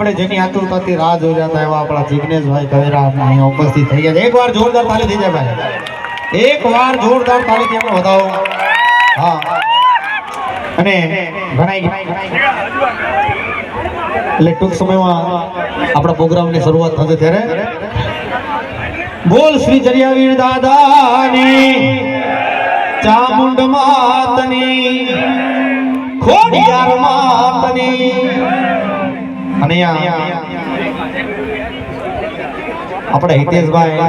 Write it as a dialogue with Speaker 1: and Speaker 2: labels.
Speaker 1: આપણે જેની આતુરતાથી રાહ જોઈ રહ્યા હતા એવા આપણા જિગ્નેશભાઈ કવેરા અહીંયા ઉપસ્થિત થઈ ગયા છે. એકવાર જોરદાર તાળી થઈ જાય ભાઈ, એકવાર જોરદાર તાળીથી એમને વધાવો. હા, અને ઘણા એટલે ટૂંક સમયમાં આપણા પ્રોગ્રામની શરૂઆત થશે ત્યારે બોલ શ્રી જરિયાવીર દાદાની, ચામુંડ માતની, ખોડિયાર માતની. અને આપણે હિતેશભાઈ